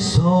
100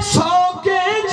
100 kg